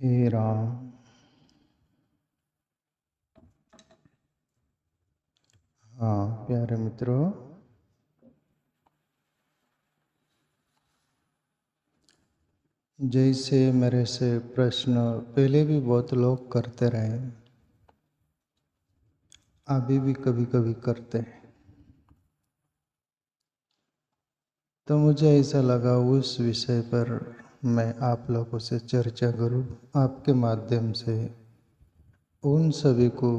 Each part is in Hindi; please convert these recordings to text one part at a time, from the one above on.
हे राम। हाँ प्यारे मित्रों, जैसे मेरे से प्रश्न पहले भी बहुत लोग करते रहे, अभी भी कभी कभी करते हैं, तो मुझे ऐसा लगा उस विषय पर मैं आप लोगों से चर्चा करूं। आपके माध्यम से उन सभी को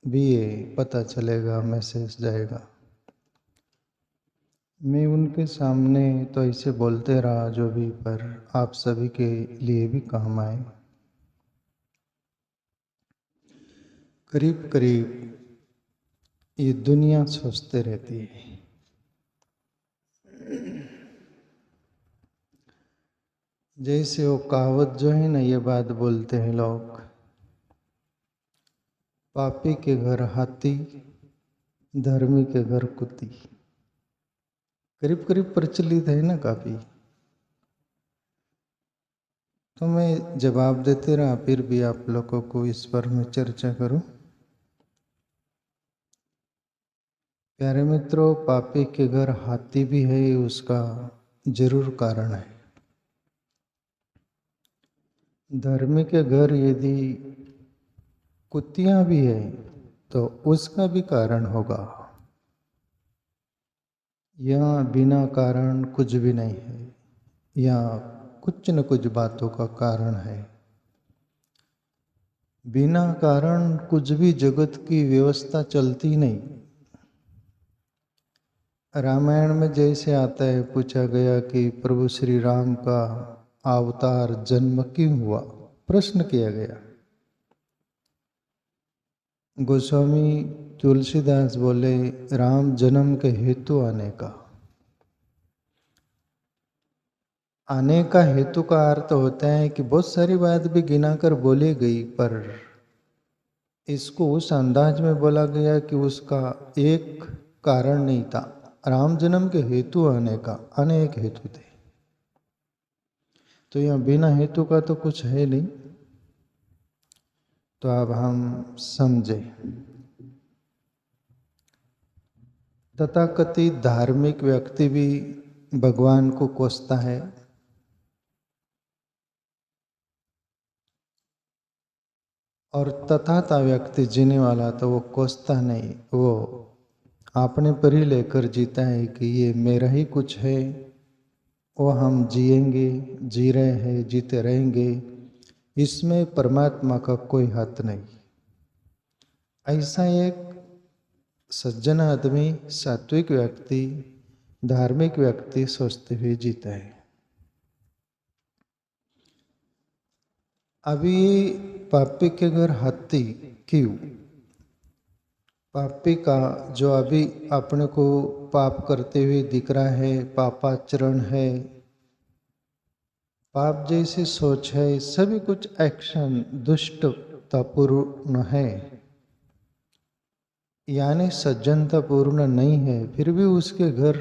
भी ये पता चलेगा, मैसेज जाएगा। मैं उनके सामने तो ऐसे बोलते रहा जो भी, पर आप सभी के लिए भी काम आए। करीब करीब ये दुनिया सोचते रहती है, जैसे वो कहावत जो है ना, ये बात बोलते हैं लोग, पापी के घर हाथी, धर्मी के घर कुत्ती। करीब करीब प्रचलित है ना काफी। तो मैं जवाब देते रहा, फिर भी आप लोगों को इस पर मैं चर्चा करूं। प्यारे मित्रों, पापी के घर हाथी भी है, उसका जरूर कारण है। धर्मी के घर यदि कुत्तियां भी है तो उसका भी कारण होगा। यहाँ बिना कारण कुछ भी नहीं है, यहाँ कुछ न कुछ बातों का कारण है। बिना कारण कुछ भी जगत की व्यवस्था चलती नहीं। रामायण में जैसे आता है, पूछा गया कि प्रभु श्री राम का अवतार जन्म क्यों हुआ, प्रश्न किया गया। गोस्वामी तुलसीदास बोले, राम जन्म के हेतु आने का हेतु का अर्थ होता है कि बहुत सारी बात भी गिनाकर बोली गई, पर इसको उस अंदाज में बोला गया कि उसका एक कारण नहीं था। राम जन्म के हेतु आने का अनेक हेतु थे, तो यहाँ बिना हेतु का तो कुछ है नहीं। तो अब हम समझे, तथाकथित धार्मिक व्यक्ति भी भगवान को कोसता है, और तथाता व्यक्ति जीने वाला तो वो कोसता नहीं, वो अपने पर ही लेकर जीता है कि ये मेरा ही कुछ है, वो हम जिएंगे, जी रहे हैं, जीते रहेंगे, इसमें परमात्मा का कोई हाथ नहीं। ऐसा एक सज्जन आदमी, सात्विक व्यक्ति, धार्मिक व्यक्ति सोचते हुए जीता है। अभी पापी के घर हाथी क्यों? पापी का जो अभी अपने को पाप करते हुए दिख रहा है, पापाचरण है, पाप जैसी सोच है, सभी कुछ एक्शन दुष्टतापूर्ण है, यानी सज्जनतापूर्ण नहीं है, फिर भी उसके घर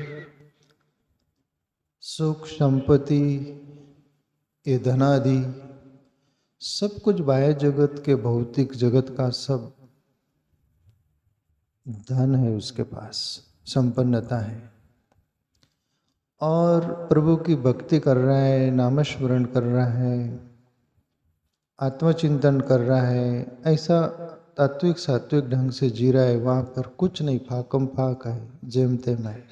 सुख संपत्ति, ये धनादि सब कुछ बाह्य जगत के, भौतिक जगत का सब धन है उसके पास, संपन्नता है, और प्रभु की भक्ति कर रहा है, नामस्मरण कर रहा है, आत्मचिंतन कर रहा है, ऐसा तात्विक सात्विक ढंग से जी रहा है। वहां पर कुछ नहीं, फाकम फाक है, जेम तेम है।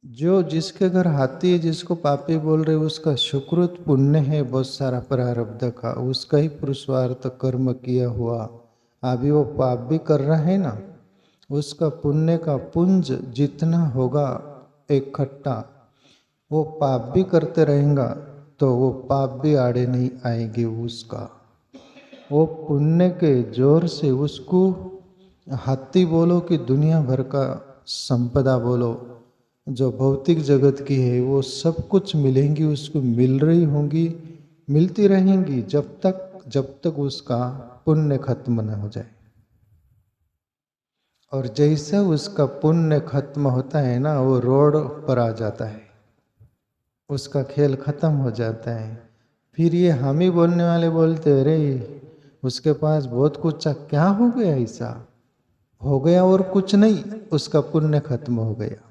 जो जिसके घर हाथी है, जिसको पापी बोल रहे, उसका सुकृत पुण्य है बहुत सारा प्रारब्ध का, उसका ही पुरुषार्थ कर्म किया हुआ। अभी वो पाप भी कर रहा है ना, उसका पुण्य का पुंज जितना होगा इकट्ठा, वो पाप भी करते रहेगा तो वो पाप भी आड़े नहीं आएंगे उसका। वो पुण्य के जोर से उसको हाथी बोलो कि दुनिया भर का संपदा बोलो, जो भौतिक जगत की है, वो सब कुछ मिलेंगी, उसको मिल रही होंगी, मिलती रहेंगी जब तक उसका पुण्य खत्म न हो जाए। और जैसे उसका पुण्य खत्म होता है ना, वो रोड पर आ जाता है। उसका खेल खत्म हो जाता है। फिर ये हम ही बोलने वाले बोलते, अरे उसके पास बहुत कुछ था, क्या हो गया, ऐसा हो गया और कुछ नहीं, उसका पुण्य खत्म हो गया।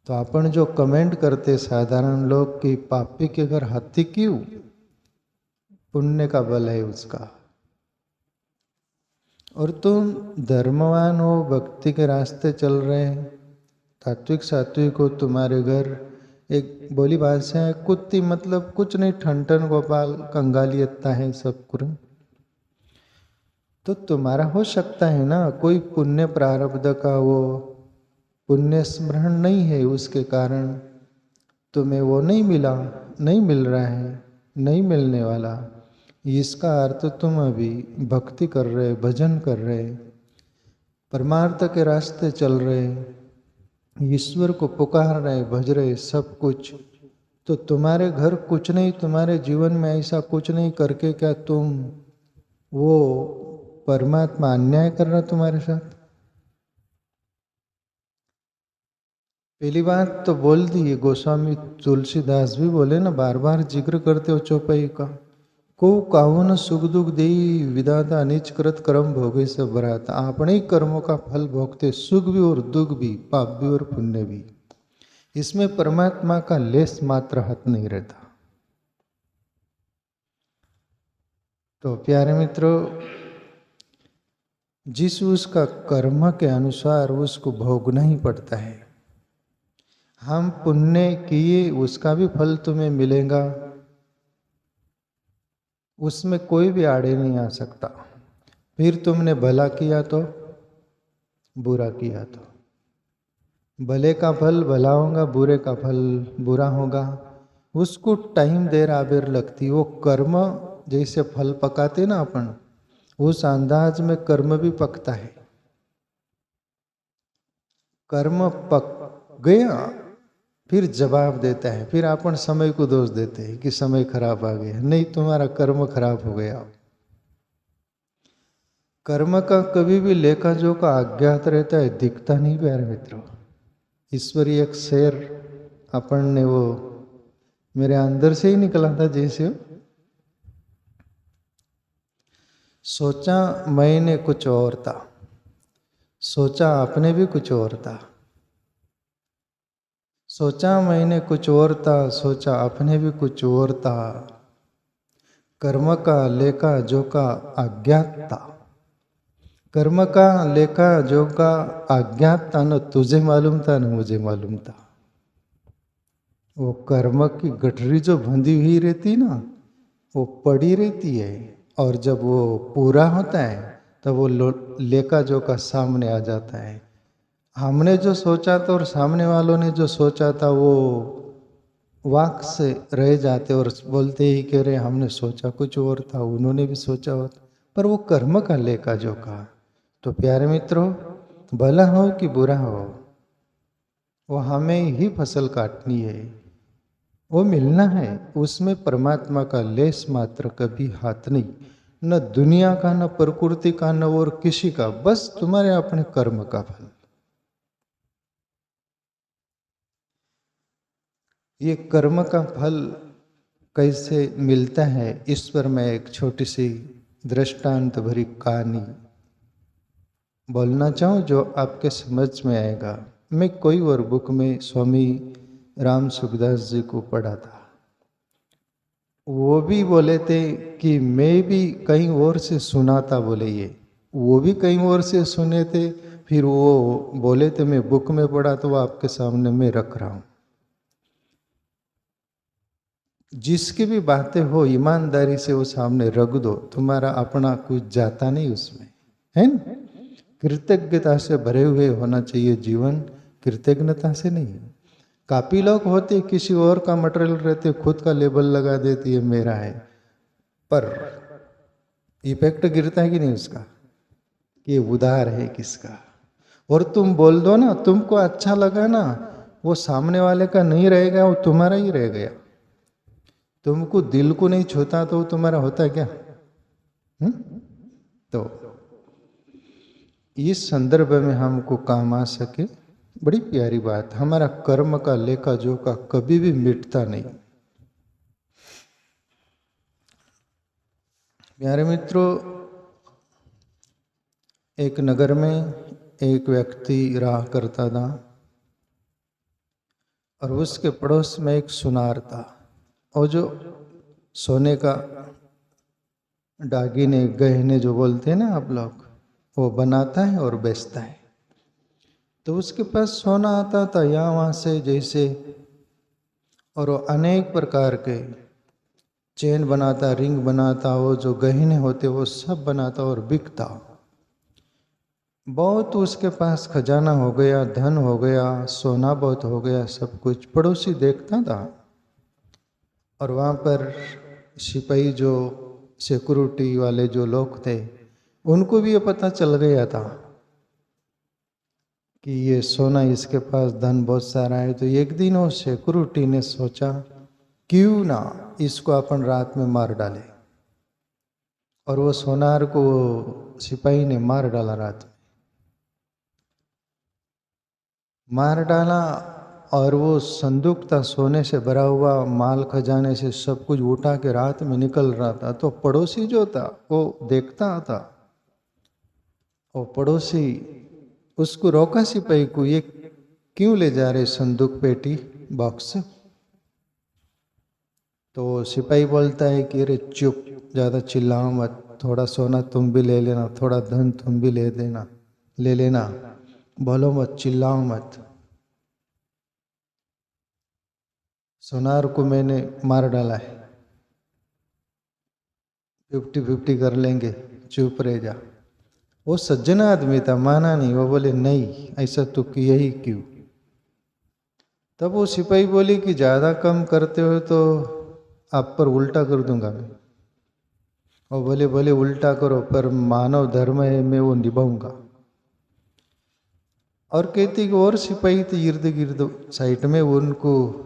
तो अपन जो कमेंट करते साधारण लोग कि पापी के घर हाथी क्यों, पुण्य का बल है उसका। और तुम धर्मवान हो, भक्ति के रास्ते चल रहे हैं, तात्विक सात्विक हो, तुम्हारे घर एक बोली भाषा है कुत्ती, मतलब कुछ नहीं, ठनठन गोपाल कंगालियता है सब कुछ, तो तुम्हारा हो सकता है ना कोई पुण्य प्रारब्ध का वो पुण्य स्मरण नहीं है, उसके कारण तुम्हें वो नहीं मिला, नहीं मिल रहा है, नहीं मिलने वाला। इसका अर्थ तुम अभी भक्ति कर रहे, भजन कर रहे, परमार्थ के रास्ते चल रहे, ईश्वर को पुकार रहे, भज रहे, सब कुछ, तो तुम्हारे घर कुछ नहीं, तुम्हारे जीवन में ऐसा कुछ नहीं करके क्या तुम वो परमात्मा अन्याय कर रहा तुम्हारे साथ। पहली बात तो बोल दी, ये गोस्वामी तुलसीदास भी बोले ना, बार बार जिक्र करते हो चौपाई का, को कावन सुख दुख दे विदाता अनिच कृत कर्म भोगे से बरात। अपने ही कर्मों का फल भोगते, सुख भी और दुख भी, पाप भी और पुण्य भी, इसमें परमात्मा का लेस मात्र हाथ नहीं रहता। तो प्यारे मित्रों, जिस उसका कर्म के अनुसार उसको भोगना ही पड़ता है। हम पुण्य किए उसका भी फल तुम्हें मिलेगा, उसमें कोई भी आड़े नहीं आ सकता। फिर तुमने भला किया तो, बुरा किया तो, भले का फल भला होगा, बुरे का फल बुरा होगा। उसको टाइम देर आबेर लगती, वो कर्म जैसे फल पकाते ना अपन, उस अंदाज में कर्म भी पकता है। कर्म पक गया फिर जवाब देता है, फिर अपन समय को दोष देते हैं कि समय खराब आ गया, नहीं, तुम्हारा कर्म खराब हो गया। कर्म का कभी भी लेखा जोखा अज्ञात रहता है, दिखता नहीं प्यारे मित्रों। ईश्वरी एक शेर अपन ने वो मेरे अंदर से ही निकला था, जैसे सोचा मैंने कुछ और था, सोचा आपने भी कुछ और था, सोचा मैंने कुछ और था, सोचा अपने भी कुछ और था, कर्म का लेखा जोखा अज्ञात था। कर्म का लेखा जोखा अज्ञात था, न तुझे मालूम था न मुझे मालूम था। वो कर्म की गठरी जो बंधी हुई रहती ना, वो पड़ी रहती है, और जब वो पूरा होता है तब वो लेखा जोखा सामने आ जाता है। हमने जो सोचा था और सामने वालों ने जो सोचा था वो वाक से रह जाते और बोलते ही कह रहे हमने सोचा कुछ और था, उन्होंने भी सोचा होता, पर वो कर्म का लेखा जोखा। तो प्यारे मित्रों, भला हो कि बुरा हो, वो हमें ही फसल काटनी है, वो मिलना है, उसमें परमात्मा का लेस मात्र कभी हाथ नहीं, न दुनिया का, न प्रकृति का, न और किसी का, बस तुम्हारे अपने कर्म का फल। ये कर्म का फल कैसे मिलता है, इस पर मैं एक छोटी सी दृष्टांत भरी कहानी बोलना चाहूँ जो आपके समझ में आएगा। मैं कोई और बुक में स्वामी राम सुखदास जी को पढ़ा था, वो भी बोले थे कि मैं भी कहीं और से सुना था, बोले ये, वो भी कहीं और से सुने थे, फिर वो बोले थे मैं बुक में पढ़ा, तो वो आपके सामने मैं रख रहा हूँ। जिसकी भी बातें हो ईमानदारी से वो सामने रख दो, तुम्हारा अपना कुछ जाता नहीं उसमें, है ना। कृतज्ञता से भरे हुए होना चाहिए जीवन, कृतज्ञता से नहीं। काफी लोग होते किसी और का मटेरियल रहते, खुद का लेबल लगा देती है मेरा है, पर इफेक्ट गिरता है कि नहीं उसका, कि उधार है किसका। और तुम बोल दो ना, तुमको अच्छा लगा ना, वो सामने वाले का नहीं रहेगा, वो तुम्हारा ही रह गया। तुमको दिल को नहीं छूता तो वो तुम्हारा होता है क्या? तो इस संदर्भ में हमको काम आ सके बड़ी प्यारी बात, हमारा कर्म का लेखा जोखा कभी भी मिटता नहीं। प्यारे मित्रों, एक नगर में एक व्यक्ति रहा करता था और उसके पड़ोस में एक सुनार था। और जो सोने का दागिने गहने जो बोलते हैं ना आप लोग, वो बनाता है और बेचता है। तो उसके पास सोना आता था यहाँ वहाँ से जैसे, और वो अनेक प्रकार के चेन बनाता, रिंग बनाता, वो जो गहने होते वो सब बनाता और बिकता। बहुत उसके पास खजाना हो गया, धन हो गया, सोना बहुत हो गया, सब कुछ। पड़ोसी देखता था और वहाँ पर सिपाही जो सिक्योरिटी वाले जो लोग थे, उनको भी ये पता चल गया था कि ये सोना इसके पास, धन बहुत सारा है। तो एक दिन वो सिक्योरिटी ने सोचा क्यों ना इसको अपन रात में मार डाले, और वो सोनार को सिपाही ने मार डाला, रात में मार डाला। और वो संदूक था सोने से भरा हुआ, माल खजाने से सब कुछ उठा के रात में निकल रहा था। तो पड़ोसी जो था वो देखता था, और पड़ोसी उसको रोका सिपाही को, ये क्यों ले जा रहे संदूक, पेटी, बॉक्स। तो सिपाही बोलता है कि अरे चुप, ज़्यादा चिल्लाओ मत, थोड़ा सोना तुम भी ले लेना, थोड़ा धन तुम भी ले लेना, बोलो मत, चिल्लाओ मत। सोनार को मैंने मार डाला है, 50-50 कर लेंगे, चुप रह जा। वो सज्जन आदमी था, माना नहीं। वो बोले नहीं, ऐसा तो किया ही क्यों। तब वो सिपाही बोली कि ज़्यादा कम करते हो तो आप पर उल्टा कर दूंगा मैं। और बोले बोले उल्टा करो, पर मानव धर्म है, मैं वो निभाऊंगा। और कहती कि और सिपाही थे इर्द गिर्द साइड में, उनको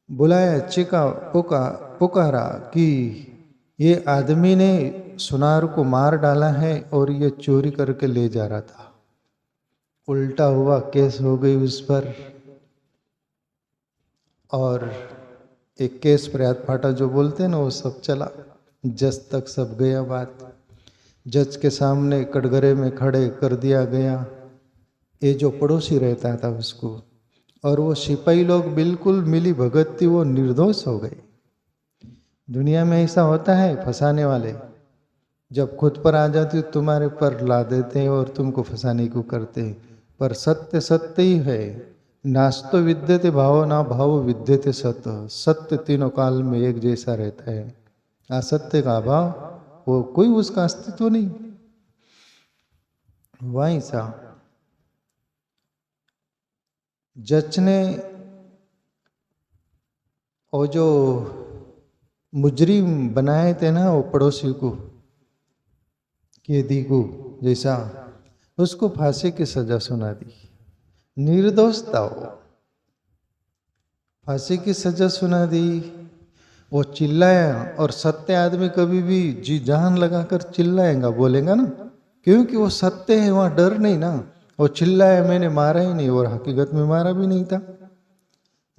बुलाया, चिका पुकारा कि ये आदमी ने सुनार को मार डाला है और ये चोरी करके ले जा रहा था। उल्टा हुआ, केस हो गई उस पर, और एक केस प्रयात फाटा जो बोलते हैं ना, वो सब चला, जज तक सब गया बात। जज के सामने कटघरे में खड़े कर दिया गया ये जो पड़ोसी रहता था उसको। और वो सिपाही लोग बिल्कुल मिली भगत थी, वो निर्दोष हो गए। दुनिया में ऐसा होता है, फंसाने वाले जब खुद पर आ जाती तुम्हारे पर ला देते हैं और तुमको फंसाने को करते हैं। पर सत्य सत्य ही है। नास्तो विद्यते भावो ना भावो विद्यते सत्य। सत्य तीनों काल में एक जैसा रहता है। असत्य का अभाव, वो कोई उसका अस्तित्व नहीं। वहीं सा जज ने वो जो मुजरिम बनाए थे ना, वो पड़ोसी को, कैदी को जैसा, उसको फांसी की सजा सुना दी। निर्दोष था वो, फांसी की सजा सुना दी। वो चिल्लाया, और सत्य आदमी कभी भी जी जान लगाकर चिल्लाएगा, बोलेगा ना, क्योंकि वो सत्य है, वहां डर नहीं ना। वो चिल्लाया, मैंने मारा ही नहीं, और हकीकत में मारा भी नहीं था।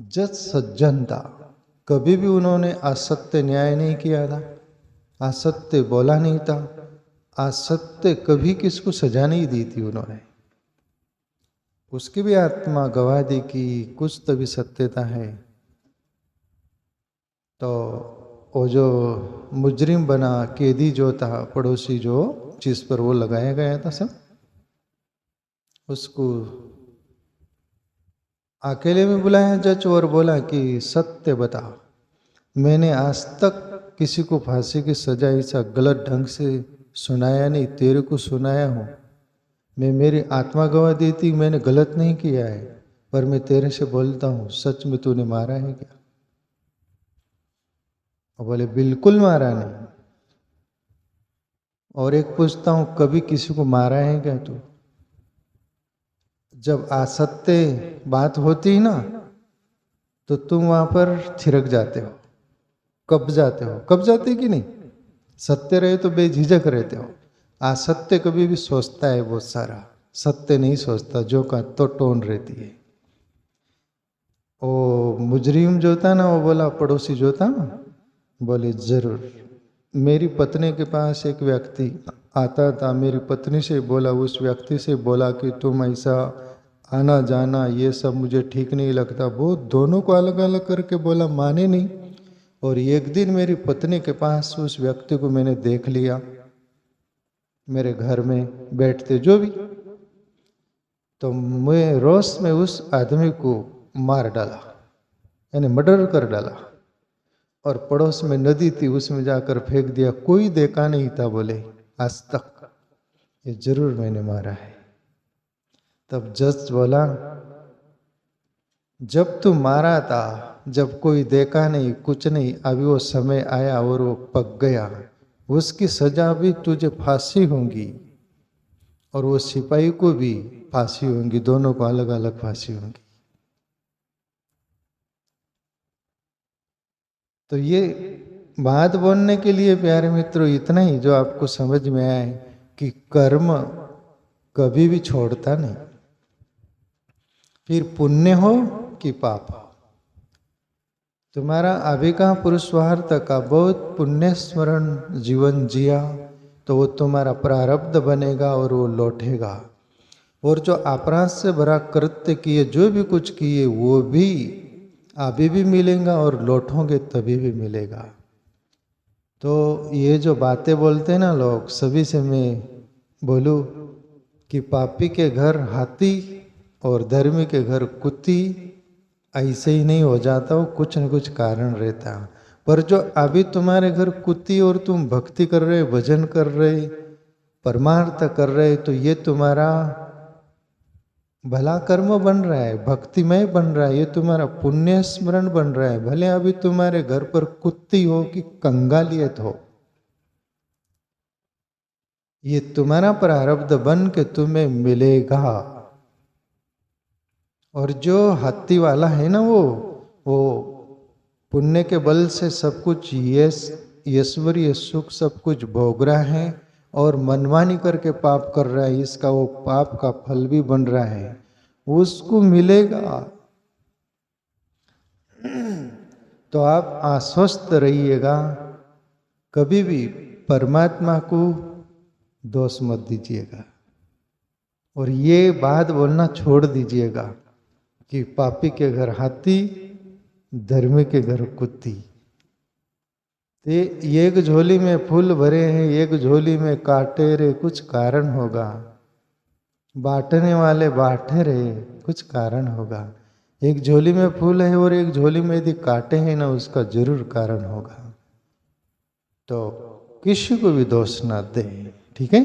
जज सज्जन था, कभी भी उन्होंने असत्य न्याय नहीं किया था, असत्य बोला नहीं था, असत्य कभी किसको सजा नहीं दी थी उन्होंने। उसकी भी आत्मा गवाह दी कि कुछ तो भी सत्यता है। तो वो जो मुजरिम बना, कैदी जो था, पड़ोसी जो, जिस पर वो लगाया गया था सब, उसको अकेले में बुलाया जज और बोला कि सत्य बता, मैंने आज तक किसी को फांसी की सजा ऐसा गलत ढंग से सुनाया नहीं, तेरे को सुनाया हूँ। मैं मेरी आत्मा गवाह देती, मैंने गलत नहीं किया है, पर मैं तेरे से बोलता हूँ, सच में तूने मारा है क्या? और बोले बिल्कुल मारा नहीं। और एक पूछता हूँ, कभी किसी को मारा है क्या तू? जब असत्य बात होती है ना, तो तुम वहां पर थिरक जाते हो, कब जाते हो, कब जाते कि नहीं? सत्य रहे तो बेझिझक रहते हो। असत्य कभी भी सोचता है बहुत सारा, सत्य नहीं सोचता, जो का तो टोन रहती है। ओ मुजरिम जो था ना, वो बोला पड़ोसी जो था, बोले जरूर। मेरी पत्नी के पास एक व्यक्ति आता था, मेरी पत्नी से बोला, उस व्यक्ति से बोला कि तुम ऐसा आना जाना ये सब मुझे ठीक नहीं लगता। वो दोनों को अलग अलग करके बोला, माने नहीं। और एक दिन मेरी पत्नी के पास उस व्यक्ति को मैंने देख लिया, मेरे घर में बैठते जो भी, तो मैं रोष में उस आदमी को मार डाला, यानी मर्डर कर डाला। और पड़ोस में नदी थी, उसमें जाकर फेंक दिया। कोई देखा नहीं था, बोले आज तक, ये जरूर मैंने मारा है। तब जज बोला, जब तू मारा था, जब कोई देखा नहीं, कुछ नहीं, अभी वो समय आया और वो पक गया, उसकी सजा भी तुझे फांसी होगी और वो सिपाही को भी फांसी होगी, दोनों को अलग अलग फांसी होगी। तो ये बात बोलने के लिए प्यारे मित्रों इतना ही जो आपको समझ में आए कि कर्म कभी भी छोड़ता नहीं, फिर पुण्य हो कि पाप हो। तुम्हारा अभी का पुरुषार्थ का बहुत पुण्य स्मरण जीवन जिया तो वो तुम्हारा प्रारब्ध बनेगा और वो लौटेगा। और जो अपराध से भरा कृत्य किए, जो भी कुछ किए, वो भी अभी भी मिलेगा और लौटोगे तभी भी मिलेगा। तो ये जो बातें बोलते हैं ना लोग, सभी से मैं बोलूं कि पापी के घर हाथी और धर्मी के घर कुत्ती ऐसे ही नहीं हो जाता, वो कुछ न कुछ कारण रहता। पर जो अभी तुम्हारे घर कुत्ती और तुम भक्ति कर रहे, भजन कर रहे, परमार्थ कर रहे, तो ये तुम्हारा भला कर्म बन रहा है, भक्तिमय बन रहा है, ये तुम्हारा पुण्य स्मरण बन रहा है। भले अभी तुम्हारे घर पर कुत्ती हो कि कंगालियत हो, ये तुम्हारा प्रारब्ध बन के तुम्हें मिलेगा। और जो हाथी वाला है ना, वो पुण्य के बल से सब कुछ ऐश्वर्य सुख सब कुछ भोग रहा है और मनमानी करके पाप कर रहा है, इसका वो पाप का फल भी बन रहा है, उसको मिलेगा। तो आप आश्वस्त रहिएगा, कभी भी परमात्मा को दोष मत दीजिएगा और ये बात बोलना छोड़ दीजिएगा कि पापी के घर हाथी, धर्मी के घर कुत्ती। एक झोली में फूल भरे हैं, एक झोली में कांटे रे, कुछ कारण होगा। बांटने वाले बांटे रहे, कुछ कारण होगा। एक झोली में फूल है और एक झोली में यदि कांटे हैं ना, उसका जरूर कारण होगा। तो किसी को भी दोष ना दे, ठीक है।